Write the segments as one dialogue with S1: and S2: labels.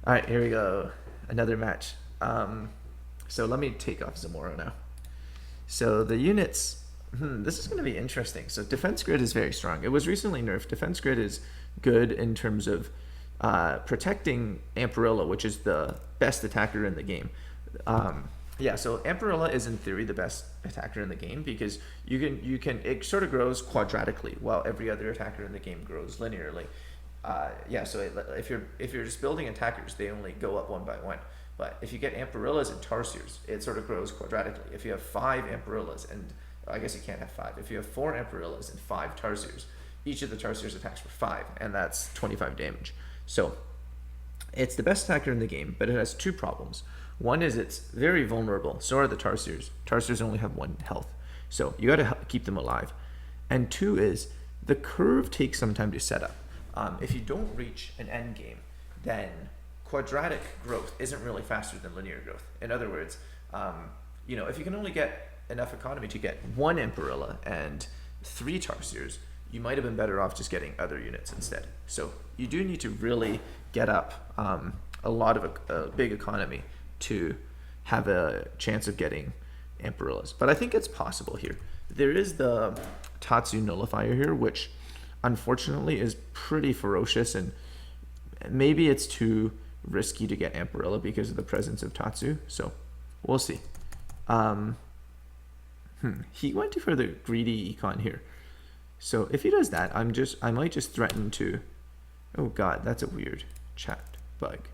S1: All right, here we go. Another match. So let me take off Zamora now. So the units, this is going to be interesting. So defense grid is very strong. It was recently nerfed. Defense grid is good in terms of protecting Amparilla, which is the best attacker in the game. Yeah, so Amparilla is in theory the best attacker in the game because it sort of grows quadratically while every other attacker in the game grows linearly. Yeah, so if you're just building attackers, they only go up one by one. But if you get Amparillas and Tarsiers, it sort of grows quadratically. If you have 5 Amparillas, and I guess you can't have 5. If you have 4 Amparillas and 5 Tarsiers, each of the Tarsiers attacks for 5, and that's 25 damage. So it's the best attacker in the game, but it has 2 problems. One is it's very vulnerable. So are the Tarsiers. Tarsiers only have 1 health, so you got to keep them alive. And 2 is the curve takes some time to set up. If you don't reach an end game, then quadratic growth isn't really faster than linear growth. In other words, if you can only get enough economy to get 1 Amparilla and 3 Tarsiers, you might have been better off just getting other units instead. So you do need to really get up a lot of a big economy to have a chance of getting Amparillas. But I think it's possible here. There is the Tatsu nullifier here, which unfortunately is pretty ferocious, and maybe it's too risky to get Amparilla because of the presence of Tatsu, so we'll see. He went for the greedy econ here, so if he does that, I might just threaten to, oh god, that's a weird chat bug.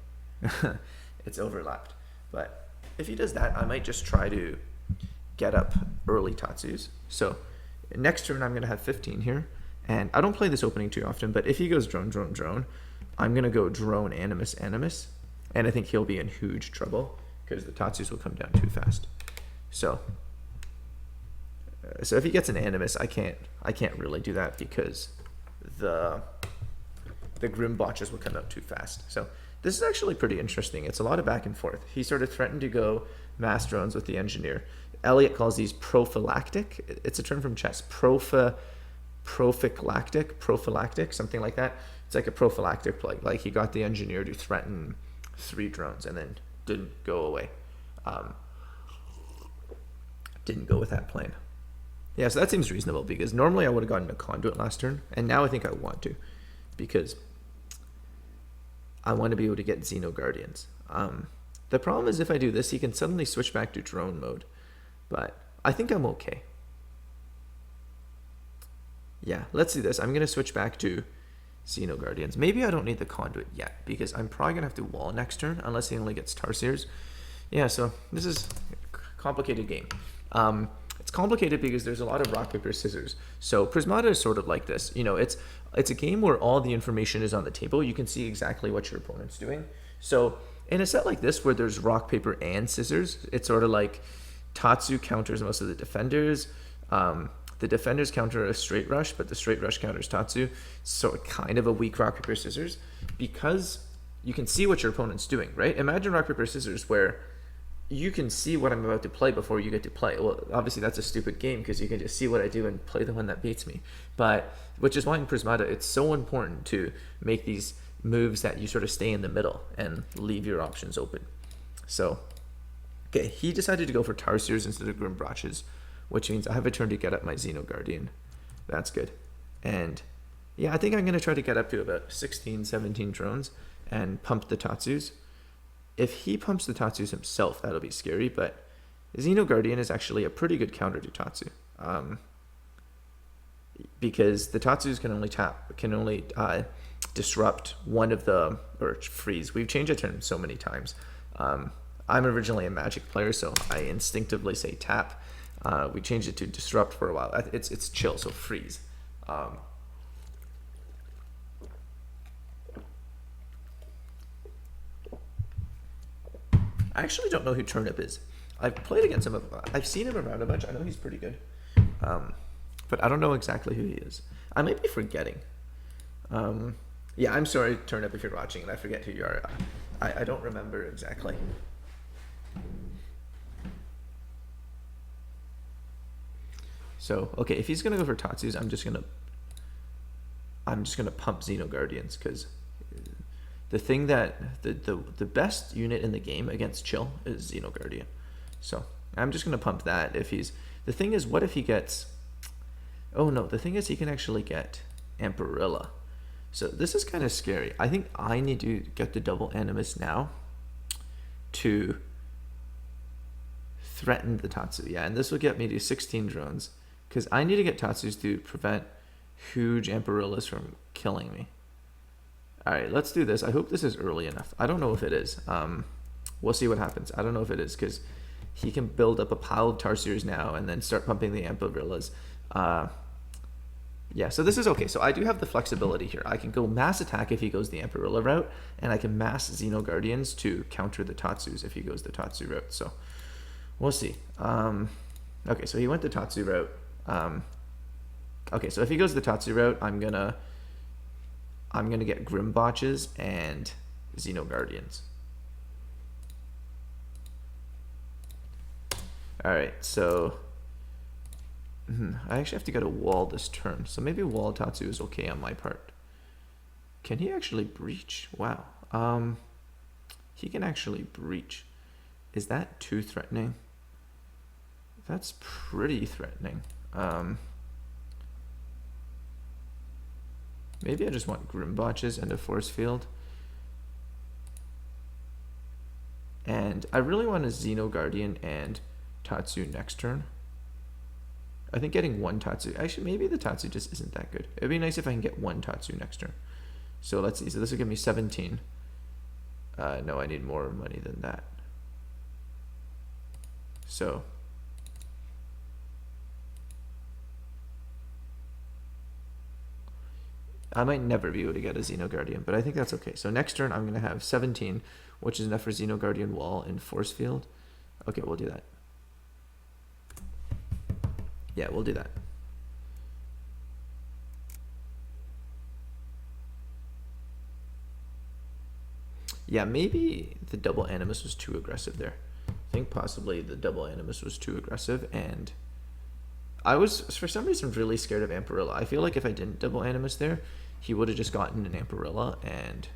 S1: It's overlapped. But if he does that, I might just try to get up early Tatsus. So next turn I'm going to have 15 here, and I don't play this opening too often, but if he goes drone, drone, drone, I'm going to go drone, animus, animus, and I think he'll be in huge trouble because the Tatsus will come down too fast. So if he gets an animus, I can't really do that because the Grim botches will come out too fast. So this is actually pretty interesting. It's a lot of back and forth. He sort of threatened to go mass drones with the engineer. Elliot calls these prophylactic. It's a term from chess. Prophylactic, something like that. It's like a prophylactic play. Like he got the engineer to threaten 3 drones and then didn't go away. Didn't go with that plan. Yeah, so that seems reasonable because normally I would have gotten a conduit last turn, and now I think I want to because I want to be able to get Xeno Guardians. The problem is if I do this, he can suddenly switch back to drone mode, but I think I'm okay. Yeah, let's do this. I'm going to switch back to Xeno Guardians. Maybe I don't need the conduit yet because I'm probably going to have to wall next turn unless he only gets Tarsiers. Yeah, so this is a complicated game. It's complicated because there's a lot of rock, paper, scissors. So Prismata is sort of like this. It's a game where all the information is on the table. You can see exactly what your opponent's doing. So in a set like this where there's rock, paper, and scissors, it's sort of like Tatsu counters most of the defenders. The defenders counter a straight rush, but the straight rush counters Tatsu. So kind of a weak rock, paper, scissors because you can see what your opponent's doing, right? Imagine rock, paper, scissors where you can see what I'm about to play before you get to play. Well, obviously that's a stupid game because you can just see what I do and play the one that beats me. But which is why in Prismata it's so important to make these moves that you sort of stay in the middle and leave your options open. So, okay, he decided to go for Tarsiers instead of Grim Brotches, which means I have a turn to get up my Xeno Guardian. That's good. And yeah, I think I'm going to try to get up to about 16, 17 drones and pump the Tatsus. If he pumps the Tatsus himself, that'll be scary, but Xeno Guardian is actually a pretty good counter to Tatsu. Because the Tatsus can only disrupt one of the, or freeze. We've changed the term so many times. I'm originally a Magic player, so I instinctively say tap. We changed it to disrupt for a while. It's chill, so freeze. I actually don't know who Turnip is. I've played against him. I've seen him around a bunch. I know he's pretty good. But I don't know exactly who he is. I might be forgetting. Yeah, I'm sorry, Turnip, if you're watching and I forget who you are. I don't remember exactly. So, okay, if he's going to go for Tatsus, I'm just going to pump Xeno Guardians because the thing that the best unit in the game against Chill is Xeno Guardian. So I'm just gonna pump that if he's. The thing is, what if he gets? Oh no, the thing is he can actually get Amperilla. So this is kind of scary. I think I need to get the double Animus now to threaten the Tatsu. Yeah, and this will get me to 16 drones because I need to get Tatsus to prevent huge Amperillas from killing me. All right, let's do this. I hope this is early enough. I don't know if it is. We'll see what happens. I don't know if it is because he can build up a pile of Tarsiers now and then start pumping the Amperillas. Yeah, so this is okay. So I do have the flexibility here. I can go mass attack if he goes the Amperilla route, and I can mass Xeno Guardians to counter the Tatsus if he goes the Tatsu route. So we'll see. Okay, so he went the Tatsu route. Okay, so if he goes the Tatsu route, I'm gonna get Grimbotches and Xeno Guardians. All right, so I actually have to get a wall this turn, so maybe wall Tatsu is okay on my part. Can he actually breach? Wow. He can actually breach. Is that too threatening? That's pretty threatening. Maybe I just want Grimbotches and a force field. And I really want a Xeno Guardian and Tatsu next turn. I think getting one Tatsu, actually maybe the Tatsu just isn't that good. It'd be nice if I can get one Tatsu next turn. So let's see, so this will give me 17. No, I need more money than that. So I might never be able to get a Xeno Guardian, but I think that's okay. So next turn I'm going to have 17, which is enough for Xeno Guardian wall and force field. Okay, we'll do that. Yeah, we'll do that. Yeah, maybe the double Animus was too aggressive there. I think possibly the double Animus was too aggressive, and I was, for some reason, really scared of Amperilla. I feel like if I didn't double Animus there, he would have just gotten an Amperilla and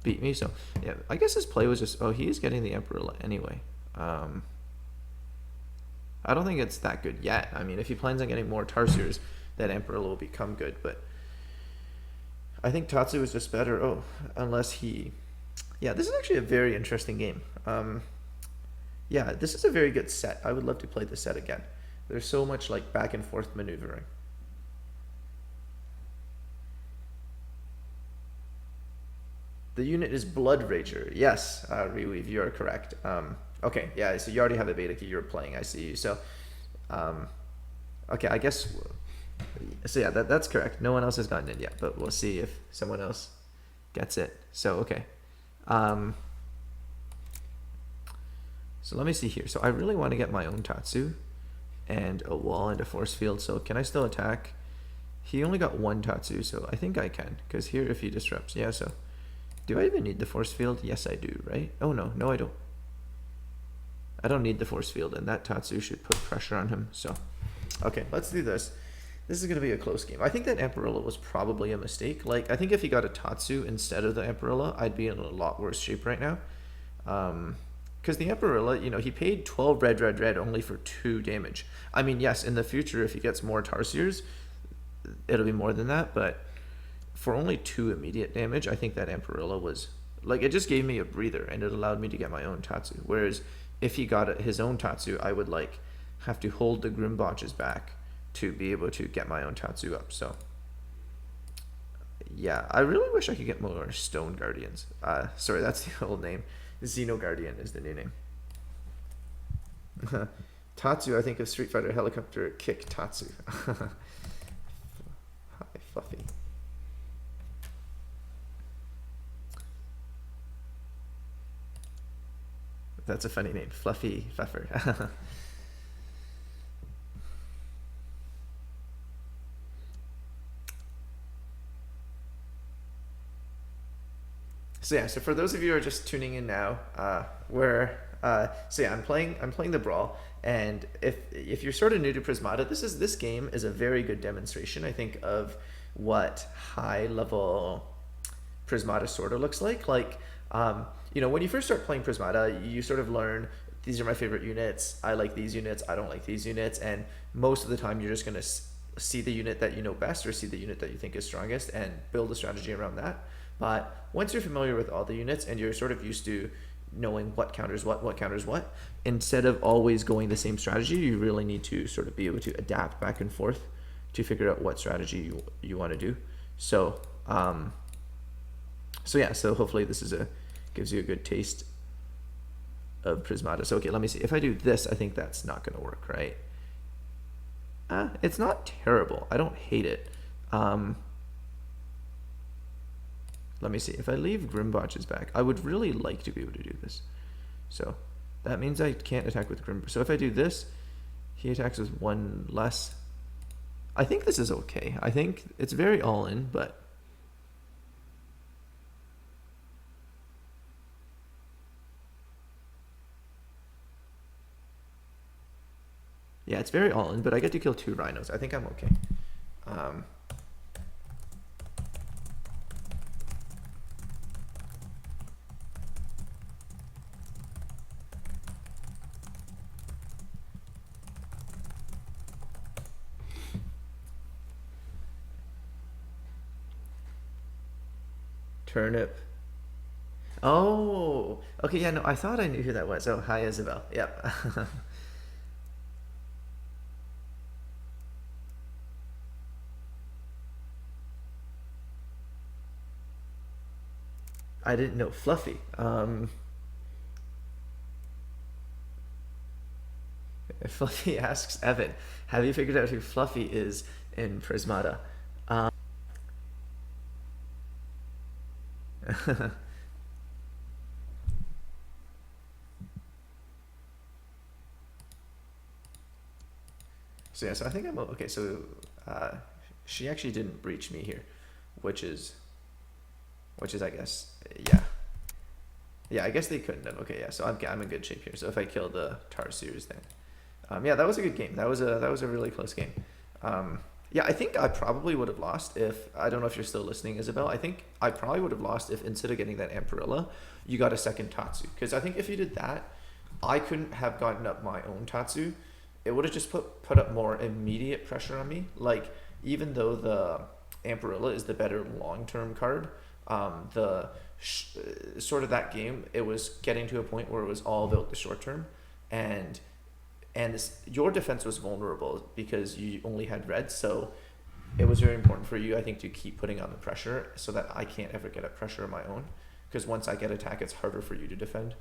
S1: beat me. So, yeah, I guess his play was just, oh, he's getting the Amperilla anyway. I don't think it's that good yet. I mean, if he plans on getting more Tarsiers, that Amperilla will become good. But I think Tatsu is just better. Oh, unless he... Yeah, this is actually a very interesting game. Yeah, this is a very good set. I would love to play this set again. There's so much like back and forth maneuvering. The unit is Blood Rager. Yes, Reweave, you are correct. Okay, yeah, so you already have a beta key you're playing, I see you. So, okay, I guess, so yeah, that's correct. No one else has gotten it yet, but we'll see if someone else gets it. So, okay. So let me see here. So I really want to get my own Tatsu and a wall and a force field. So can I still attack? He only got one Tatsu, so I think I can. Because here, if he disrupts, yeah, so. Do I even need the force field? Yes, I do, right? Oh, no, no, I don't. I don't need the force field, and that Tatsu should put pressure on him. So, okay, let's do this. This is going to be a close game. I think that Amperilla was probably a mistake. Like, I think if he got a Tatsu instead of the Amperilla, I'd be in a lot worse shape right now. Because the Amperilla, you know, he paid 12 red, red, red only for 2 damage. I mean, yes, in the future, if he gets more Tarsiers, it'll be more than that, but for only 2 immediate damage, I think that Amperilla was, like, it just gave me a breather, and it allowed me to get my own Tatsu. Whereas, if he got his own Tatsu, I would, like, have to hold the Grimbotches back to be able to get my own Tatsu up. So, yeah, I really wish I could get more Stone Guardians. Sorry, that's the old name. Xeno Guardian is the new name. Tatsu, I think of Street Fighter Helicopter Kick Tatsu. Hi, Fluffy. That's a funny name, Fluffy Pfeffer. So yeah, so for those of you who are just tuning in now, so yeah, I'm playing the Brawl, and if you're sort of new to Prismata, this game is a very good demonstration, I think, of what high level Prismata sort of looks like. You know, when you first start playing Prismata, you sort of learn these are my favorite units. I like these units. I don't like these units. And most of the time, you're just going to see the unit that you know best or see the unit that you think is strongest and build a strategy around that. But once you're familiar with all the units and you're sort of used to knowing what counters what counters what, instead of always going the same strategy, you really need to sort of be able to adapt back and forth to figure out what strategy you want to do. So, so yeah, so hopefully this is gives you a good taste of Prismata. So okay, let me see. If I do this, I think that's not going to work, right? It's not terrible. I don't hate it. Let me see. If I leave Grimbotches back, I would really like to be able to do this. So that means I can't attack with Grim. So if I do this, he attacks with one less. I think this is okay. I think it's very all in, but yeah, it's very all in, but I get to kill 2 rhinos. I think I'm okay. Turnip. Oh, okay, yeah, no, I thought I knew who that was. Oh, hi, Isabel. Yep. I didn't know. Fluffy. Fluffy asks Evan, have you figured out who Fluffy is in Prismata? So yeah, so I think I'm okay. So she actually didn't breach me here, which is I guess yeah, I guess they couldn't have. Okay, yeah, so I'm in good shape here. So if I kill the Thurs, then yeah, that was a good game. That was a really close game. Yeah, I think I probably would have lost if I don't know if you're still listening, Isabel. I think I probably would have lost if instead of getting that Amperilla, you got a second Tatsu. Because I think if you did that, I couldn't have gotten up my own Tatsu. It would have just put up more immediate pressure on me. Like even though the Amperilla is the better long term card, sort of that game, it was getting to a point where it was all about the short term, and your defense was vulnerable because you only had red, so it was very important for you, I think, to keep putting on the pressure so that I can't ever get a pressure of my own, because once I get attack, it's harder for you to defend.